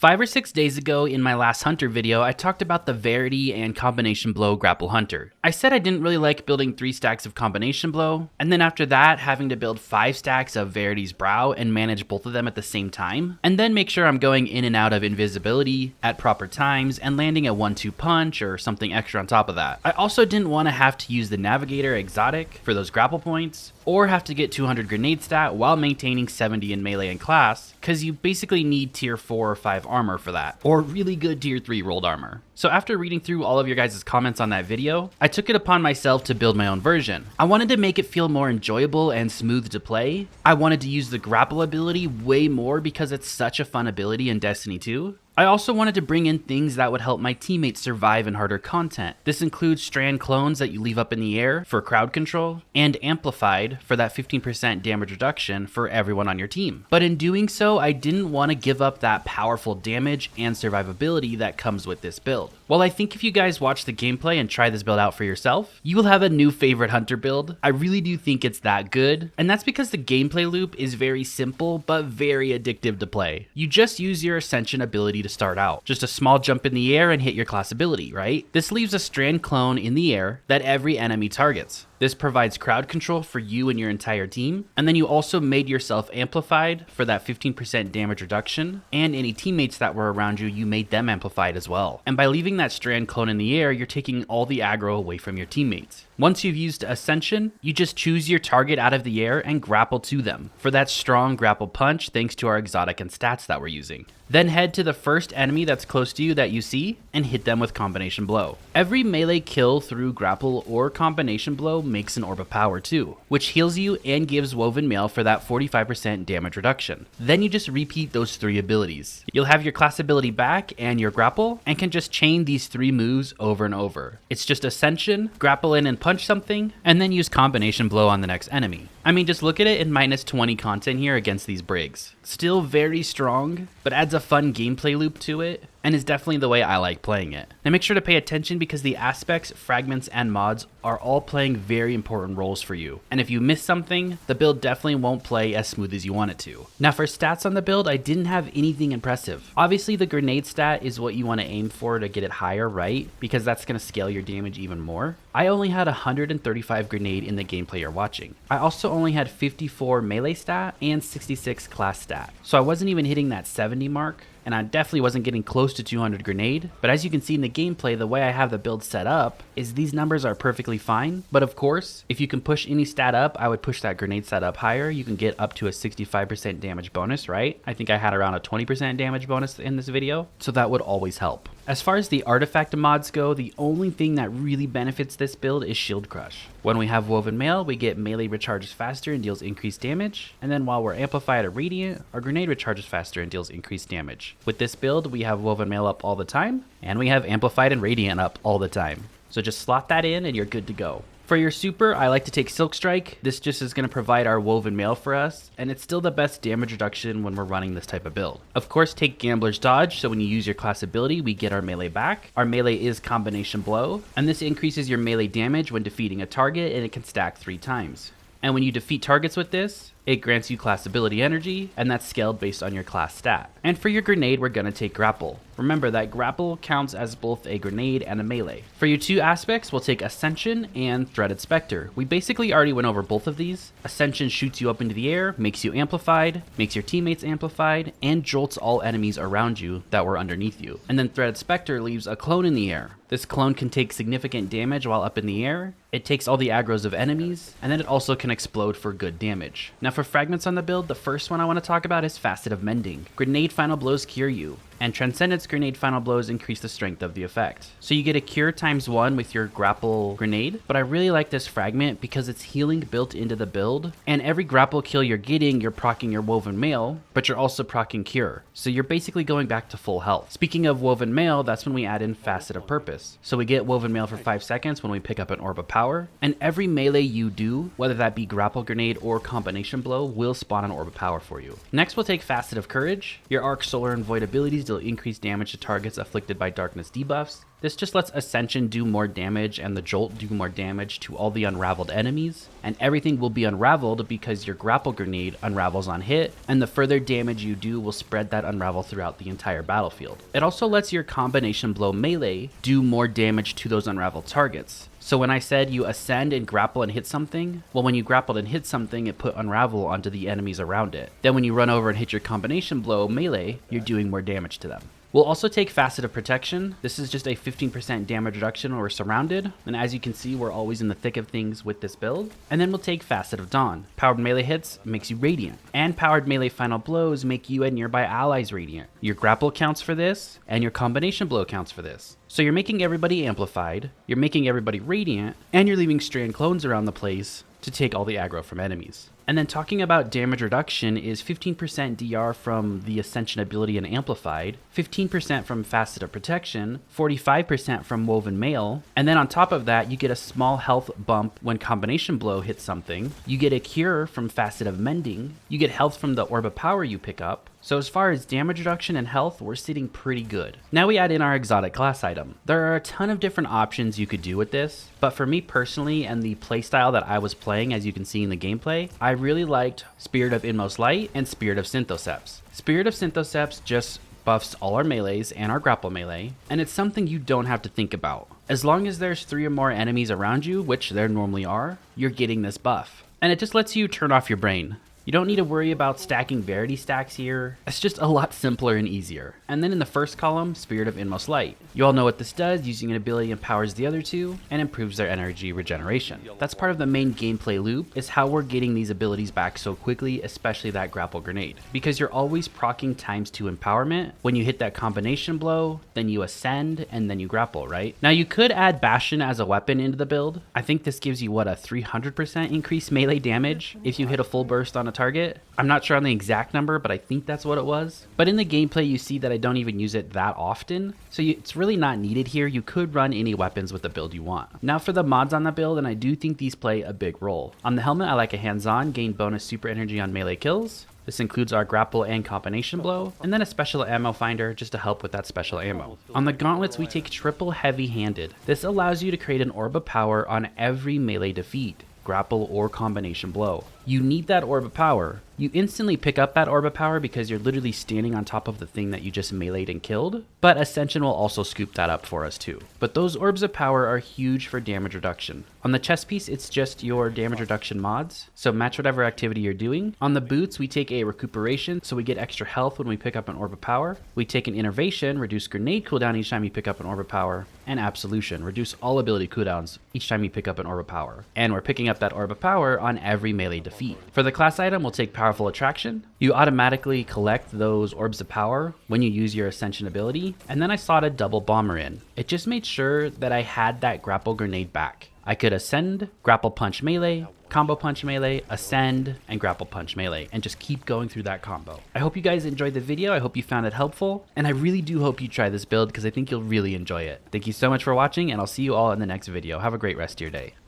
5 or 6 days ago in my last Hunter video, I talked about the Verity and Combination Blow Grapple Hunter. I said I didn't really like building 3 stacks of Combination Blow, and then after that having to build 5 stacks of Verity's Brow and manage both of them at the same time, and then make sure I'm going in and out of invisibility at proper times and landing a 1-2 punch or something extra on top of that. I also didn't want to have to use the Navigator exotic for those grapple points, or have to get 200 grenade stat while maintaining 70 in melee and class, cause you basically need tier 4 or 5 armor for that, or really good tier 3 rolled armor. So after reading through all of your guys' comments on that video, I took it upon myself to build my own version. I wanted to make it feel more enjoyable and smooth to play. I wanted to use the grapple ability way more because it's such a fun ability in Destiny 2. I also wanted to bring in things that would help my teammates survive in harder content. This includes strand clones that you leave up in the air for crowd control, and amplified for that 15% damage reduction for everyone on your team. But in doing so, I didn't want to give up that powerful damage and survivability that comes with this build. Well, I think if you guys watch the gameplay and try this build out for yourself, you will have a new favorite Hunter build. I really do think it's that good, and that's because the gameplay loop is very simple but very addictive to play. You just use your Ascension ability to start out. Just a small jump in the air and hit your class ability, right? This leaves a strand clone in the air that every enemy targets. This provides crowd control for you and your entire team, and then you also made yourself amplified for that 15% damage reduction, and any teammates that were around you, you made them amplified as well. And by leaving that strand clone in the air, you're taking all the aggro away from your teammates. Once you've used Ascension, you just choose your target out of the air and grapple to them for that strong grapple punch thanks to our exotic and stats that we're using. Then head to the first enemy that's close to you that you see and hit them with Combination Blow. Every melee kill through grapple or Combination Blow makes an Orb of Power too, which heals you and gives Woven Mail for that 45% damage reduction. Then you just repeat those 3 abilities. You'll have your class ability back and your grapple, and can just chain these 3 moves over and over. It's just Ascension, grapple in and punch something, and then use Combination Blow on the next enemy. I mean, just look at it in -20 content here against these Brigs. Still very strong, but adds a fun gameplay loop to it, and is definitely the way I like playing it. Now make sure to pay attention because the aspects, fragments, and mods are all playing very important roles for you. And if you miss something, the build definitely won't play as smooth as you want it to. Now for stats on the build, I didn't have anything impressive. Obviously the grenade stat is what you want to aim for to get it higher, right? Because that's going to scale your damage even more. I only had 135 grenade in the gameplay you're watching. I also only had 54 melee stat and 66 class stat. So I wasn't even hitting that 70 mark, and I definitely wasn't getting close to 200 grenade. But as you can see in the gameplay, the way I have the build set up is these numbers are perfectly fine. But of course, if you can push any stat up, I would push that grenade stat up higher. You can get up to a 65% damage bonus, right? I think I had around a 20% damage bonus in this video, so that would always help. As far as the artifact mods go, the only thing that really benefits this build is Shield Crush. When we have Woven Mail, we get melee recharges faster and deals increased damage, and then while we're amplified at Radiant, our grenade recharges faster and deals increased damage. With this build, we have Woven Mail up all the time, and we have Amplified and Radiant up all the time. So just slot that in and you're good to go. For your super, I like to take Silk Strike. This just is going to provide our Woven Mail for us, and it's still the best damage reduction when we're running this type of build. Of course, take Gambler's Dodge, so when you use your class ability, we get our melee back. Our melee is Combination Blow, and this increases your melee damage when defeating a target, and it can stack 3 times. And when you defeat targets with this, it grants you class ability energy, and that's scaled based on your class stat. And for your grenade, we're gonna take grapple. Remember that grapple counts as both a grenade and a melee. For your 2 aspects, we'll take Ascension and Threaded Spectre. We basically already went over both of these. Ascension shoots you up into the air, makes you amplified, makes your teammates amplified, and jolts all enemies around you that were underneath you. And then Threaded Spectre leaves a clone in the air. This clone can take significant damage while up in the air. It takes all the aggros of enemies, and then it also can explode for good damage. Now for fragments on the build, the first one I want to talk about is Facet of Mending. Grenade Final Blows cure you, and Transcendence Grenade Final Blows increase the strength of the effect. So you get a cure ×1 with your grapple grenade, but I really like this fragment because it's healing built into the build, and every grapple kill you're getting, you're proccing your Woven Mail, but you're also proccing cure. So you're basically going back to full health. Speaking of Woven Mail, that's when we add in Facet of Purpose. So we get Woven Mail for 5 seconds when we pick up an Orb of Power, and every melee you do, whether that be grapple grenade or Combination Blow, will spawn an Orb of Power for you. Next we'll take Facet of Courage. Your Arc, Solar, and Void abilities deal increased damage to targets afflicted by darkness debuffs. This just lets Ascension do more damage and the Jolt do more damage to all the unraveled enemies, and everything will be unraveled because your grapple grenade unravels on hit, and the further damage you do will spread that unravel throughout the entire battlefield. It also lets your combination blow melee do more damage to those unraveled targets. So when I said you ascend and grapple and hit something, well, when you grappled and hit something, it put unravel onto the enemies around it. Then when you run over and hit your combination blow melee, you're doing more damage to them. We'll also take Facet of Protection. This is just a 15% damage reduction when we're surrounded, and as you can see, we're always in the thick of things with this build. And then we'll take Facet of Dawn. Powered melee hits makes you radiant, and powered melee final blows make you and nearby allies radiant. Your grapple counts for this, and your combination blow counts for this. So you're making everybody amplified, you're making everybody radiant, and you're leaving strand clones around the place to take all the aggro from enemies. And then talking about damage reduction is 15% DR from the Ascension ability and Amplified, 15% from Facet of Protection, 45% from Woven Mail, and then on top of that you get a small health bump when Combination Blow hits something, you get a cure from Facet of Mending, you get health from the Orb of Power you pick up. So as far as damage reduction and health, we're sitting pretty good. Now we add in our exotic class item. There are a ton of different options you could do with this, but for me personally and the playstyle that I was playing, as you can see in the gameplay, I really liked Spirit of Inmost Light and Spirit of Synthoceps. Spirit of Synthoceps just buffs all our melees and our grapple melee, and it's something you don't have to think about. As long as there's 3 or more enemies around you, which there normally are, you're getting this buff. And it just lets you turn off your brain. You don't need to worry about stacking Verity stacks here. It's just a lot simpler and easier. And then in the first column, Spirit of Inmost Light. You all know what this does. Using an ability empowers the other two and improves their energy regeneration. That's part of the main gameplay loop, is how we're getting these abilities back so quickly, especially that grapple grenade. Because you're always proccing ×2 empowerment. When you hit that combination blow, then you ascend, and then you grapple, right? Now you could add Bastion as a weapon into the build. I think this gives you, what, a 300% increased melee damage if you hit a full burst on a target. I'm not sure on the exact number, but I think that's what it was. But in the gameplay, you see that I don't even use it that often, so it's really not needed here. You could run any weapons with the build you want. Now for the mods on the build, and I do think these play a big role. On the helmet, I like a hands-on, gain bonus super energy on melee kills. This includes our grapple and combination blow, and then a special ammo finder just to help with that special ammo. On the gauntlets, we take triple heavy-handed. This allows you to create an orb of power on every melee defeat, grapple or combination blow. You need that orb of power. You instantly pick up that orb of power because you're literally standing on top of the thing that you just meleeed and killed, but Ascension will also scoop that up for us too. But those orbs of power are huge for damage reduction. On the chest piece, it's just your damage reduction mods, so match whatever activity you're doing. On the boots, we take a recuperation, so we get extra health when we pick up an orb of power. We take an innervation, reduce grenade cooldown each time you pick up an orb of power, and absolution, reduce all ability cooldowns each time you pick up an orb of power. And we're picking up that orb of power on every melee defeat. For the class item, we'll take Powerful Attraction. You automatically collect those orbs of power when you use your Ascension ability, and then I slotted Double Bomber in. It just made sure that I had that grapple grenade back. I could ascend, grapple punch melee, combo punch melee, ascend, and grapple punch melee, and just keep going through that combo. I hope you guys enjoyed the video. I hope you found it helpful, and I really do hope you try this build because I think you'll really enjoy it. Thank you so much for watching, and I'll see you all in the next video. Have a great rest of your day.